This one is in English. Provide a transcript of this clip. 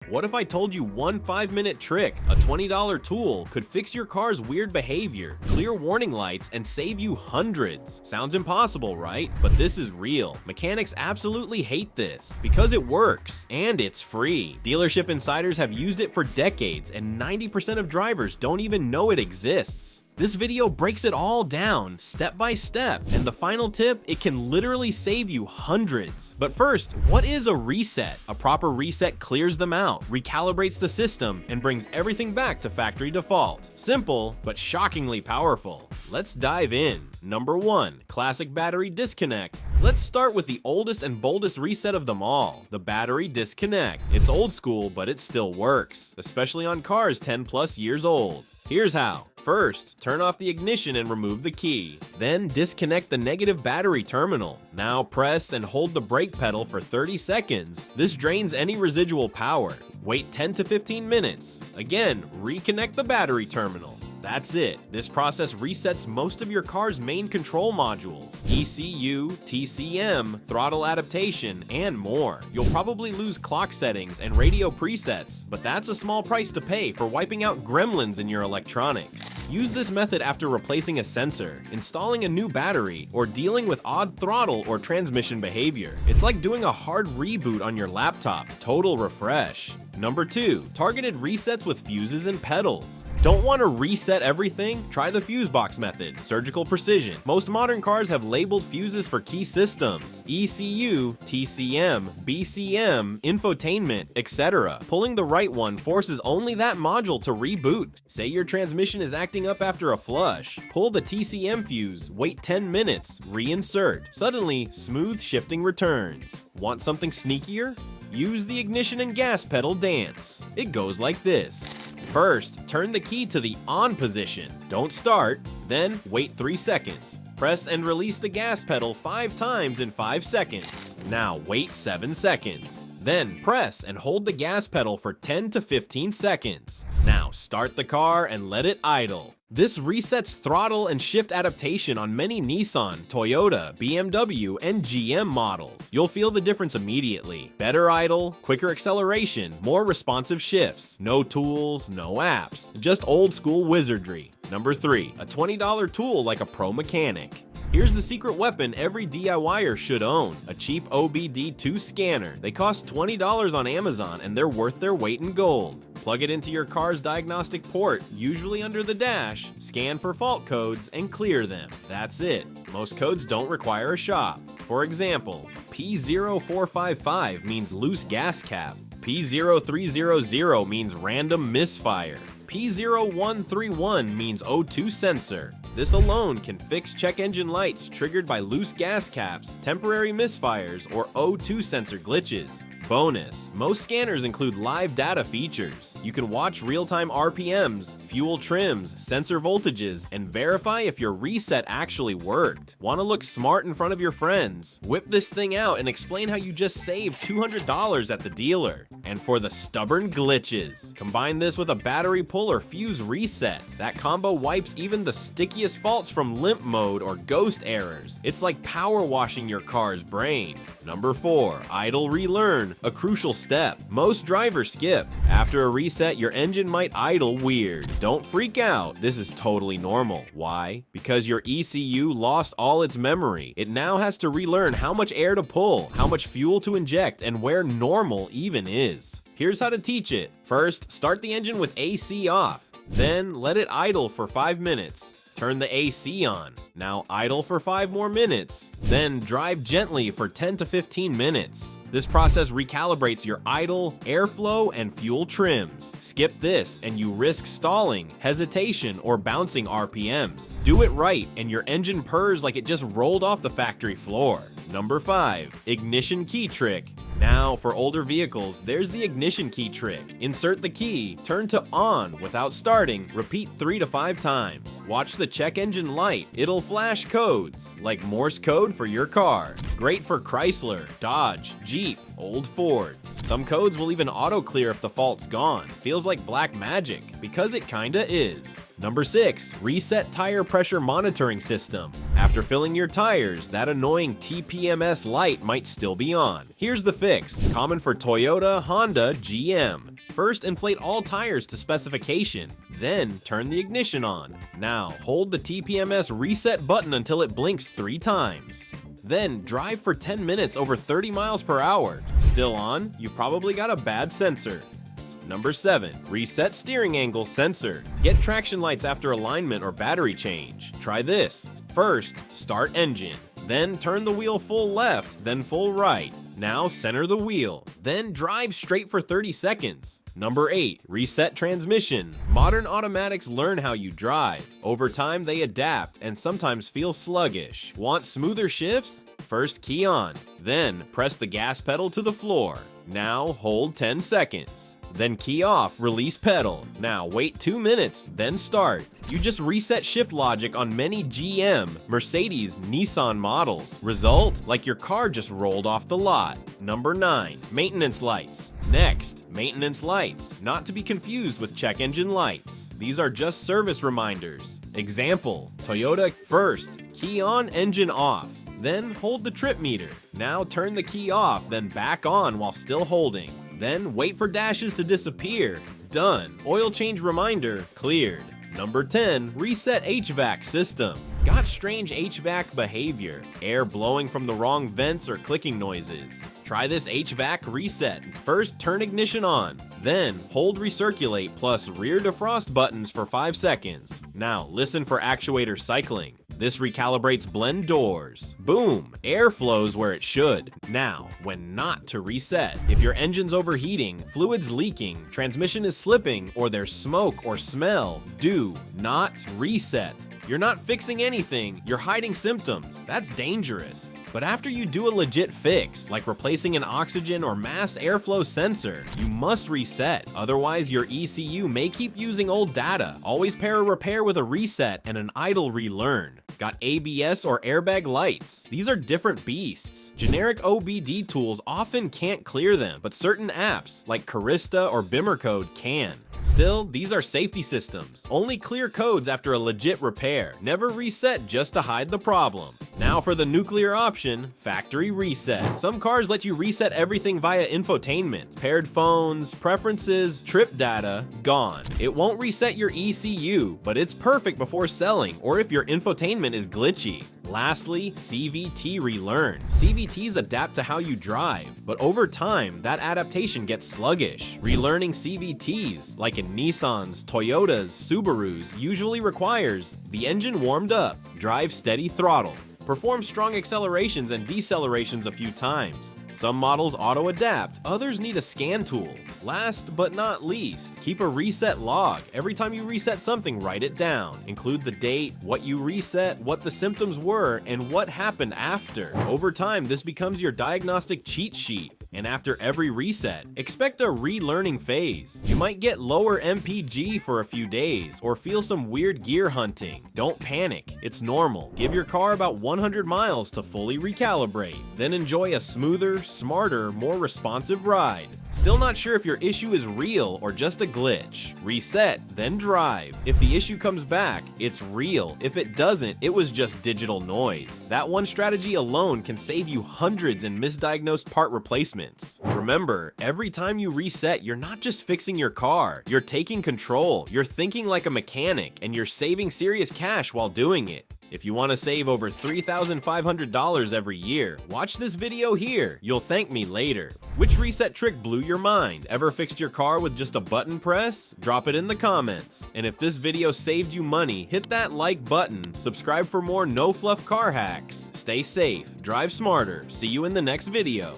What if I told you one 5-minute trick, a $20 tool, could fix your car's weird behavior, clear warning lights, and save you hundreds? Sounds impossible, right? But this is real. Mechanics absolutely hate this because it works and it's free. Dealership insiders have used it for decades, and 90% of drivers don't even know it exists. This video breaks it all down, step by step, and the final tip, it can literally save you hundreds. But first, what is a reset? A proper reset clears them out, recalibrates the system, and brings everything back to factory default. Simple, but shockingly powerful. Let's dive in. Number 1, classic battery disconnect. Let's start with the oldest and boldest reset of them all, the battery disconnect. It's old school, but it still works, especially on cars 10+ years old. Here's how. First, turn off the ignition and remove the key. Then disconnect the negative battery terminal. Now press and hold the brake pedal for 30 seconds. This drains any residual power. Wait 10 to 15 minutes. Again, reconnect the battery terminal. That's it. This process resets most of your car's main control modules, ECU, TCM, throttle adaptation, and more. You'll probably lose clock settings and radio presets, but that's a small price to pay for wiping out gremlins in your electronics. Use this method after replacing a sensor, installing a new battery, or dealing with odd throttle or transmission behavior. It's like doing a hard reboot on your laptop. Total refresh. Number 2, targeted resets with fuses and pedals. Don't want to reset everything? Try the fuse box method, surgical precision. Most modern cars have labeled fuses for key systems, ECU, TCM, BCM, infotainment, etc. Pulling the right one forces only that module to reboot. Say your transmission is acting up after a flush. Pull the TCM fuse, wait 10 minutes, reinsert. Suddenly, smooth shifting returns. Want something sneakier? Use the ignition and gas pedal dance. It goes like this. First, turn the key to the on position. Don't start, then wait 3 seconds. Press and release the gas pedal 5 times in 5 seconds. Now wait 7 seconds. Then press and hold the gas pedal for 10 to 15 seconds. Now start the car and let it idle. This resets throttle and shift adaptation on many Nissan, Toyota, BMW, and GM models. You'll feel the difference immediately. Better idle, quicker acceleration, more responsive shifts. No tools, no apps, just old school wizardry. Number 3, a $20 tool like a pro mechanic. Here's the secret weapon every DIYer should own, a cheap OBD2 scanner. They cost $20 on Amazon and they're worth their weight in gold. Plug it into your car's diagnostic port, usually under the dash, scan for fault codes, and clear them. That's it. Most codes don't require a shop. For example, P0455 means loose gas cap. P0300 means random misfire. P0131 means O2 sensor. This alone can fix check engine lights triggered by loose gas caps, temporary misfires, or O2 sensor glitches. Bonus, most scanners include live data features. You can watch real-time RPMs, fuel trims, sensor voltages, and verify if your reset actually worked. Want to look smart in front of your friends? Whip this thing out and explain how you just saved $200 at the dealer. And for the stubborn glitches, combine this with a battery pull or fuse reset. That combo wipes even the stickiest faults from limp mode or ghost errors. It's like power washing your car's brain. Number 4, idle relearn, a crucial step. Most drivers skip. After a reset, your engine might idle weird. Don't freak out. This is totally normal. Why? Because your ECU lost all its memory. It now has to relearn how much air to pull, how much fuel to inject, and where normal even is. Here's how to teach it. First, start the engine with AC off. Then let it idle for 5 minutes. Turn the AC on. Now idle for 5 more minutes. Then drive gently for 10 to 15 minutes. This process recalibrates your idle, airflow, and fuel trims. Skip this and you risk stalling, hesitation, or bouncing RPMs. Do it right and your engine purrs like it just rolled off the factory floor. Number 5, ignition key trick. Now, for older vehicles, there's the ignition key trick. Insert the key, turn to on without starting, repeat 3 to 5 times. Watch the check engine light. It'll flash codes, like Morse code for your car. Great for Chrysler, Dodge, Jeep, old Fords. Some codes will even auto-clear if the fault's gone. Feels like black magic, because it kinda is. Number 6. Reset tire pressure monitoring system. After filling your tires, that annoying TPMS light might still be on. Here's the fix, common for Toyota, Honda, GM. First, inflate all tires to specification, then turn the ignition on. Now, hold the TPMS reset button until it blinks 3 times. Then, drive for 10 minutes over 30 miles per hour. Still on? You probably got a bad sensor. Number 7. Reset steering angle sensor. Get traction lights after alignment or battery change. Try this. First, start engine. Then turn the wheel full left, then full right. Now center the wheel. Then drive straight for 30 seconds. Number 8. Reset transmission. Modern automatics learn how you drive. Over time, they adapt and sometimes feel sluggish. Want smoother shifts? First key on. Then press the gas pedal to the floor. Now hold 10 seconds. Then key off, release pedal. Now wait 2 minutes, then start. You just reset shift logic on many GM, Mercedes, Nissan models. Result? Like your car just rolled off the lot. Number 9. Maintenance lights. Next, maintenance lights. Not to be confused with check engine lights. These are just service reminders. Example, Toyota. First, key on, engine off. Then hold the trip meter. Now turn the key off, then back on while still holding. Then wait for dashes to disappear. Done. Oil change reminder cleared. Number 10. Reset HVAC system. Got strange HVAC behavior. Air blowing from the wrong vents or clicking noises. Try this HVAC reset. First, turn ignition on. Then, hold recirculate plus rear defrost buttons for 5 seconds. Now, listen for actuator cycling. This recalibrates blend doors. Boom! Air flows where it should. Now, when not to reset. If your engine's overheating, fluid's leaking, transmission is slipping, or there's smoke or smell, do not reset. You're not fixing anything, you're hiding symptoms. That's dangerous. But after you do a legit fix, like replacing an oxygen or mass airflow sensor, you must reset. Otherwise, your ECU may keep using old data. Always pair a repair with a reset and an idle relearn. Got ABS or airbag lights. These are different beasts. Generic OBD tools often can't clear them, but certain apps, like Carista or Bimmercode, can. Still, these are safety systems. Only clear codes after a legit repair. Never reset just to hide the problem. Now for the nuclear option, factory reset. Some cars let you reset everything via infotainment. Paired phones, preferences, trip data, gone. It won't reset your ECU, but it's perfect before selling or if your infotainment is glitchy. Lastly, CVT relearn. CVTs adapt to how you drive, but over time, that adaptation gets sluggish. Relearning CVTs, like in Nissans, Toyotas, Subarus, usually requires the engine warmed up, drive steady throttle, perform strong accelerations and decelerations a few times. Some models auto-adapt, others need a scan tool. Last but not least, keep a reset log. Every time you reset something, write it down. Include the date, what you reset, what the symptoms were, and what happened after. Over time, this becomes your diagnostic cheat sheet. And after every reset, expect a relearning phase. You might get lower MPG for a few days, or feel some weird gear hunting. Don't panic, it's normal. Give your car about 100 miles to fully recalibrate. Then enjoy a smoother, smarter, more responsive ride. Still not sure if your issue is real or just a glitch? Reset, then drive. If the issue comes back, it's real. If it doesn't, it was just digital noise. That one strategy alone can save you hundreds in misdiagnosed part replacements. Remember, every time you reset, you're not just fixing your car, you're taking control, you're thinking like a mechanic, and you're saving serious cash while doing it. If you want to save over $3,500 every year, watch this video here. You'll thank me later. Which reset trick blew your mind? Ever fixed your car with just a button press? Drop it in the comments. And if this video saved you money, hit that like button, subscribe for more no-fluff car hacks. Stay safe, drive smarter. See you in the next video.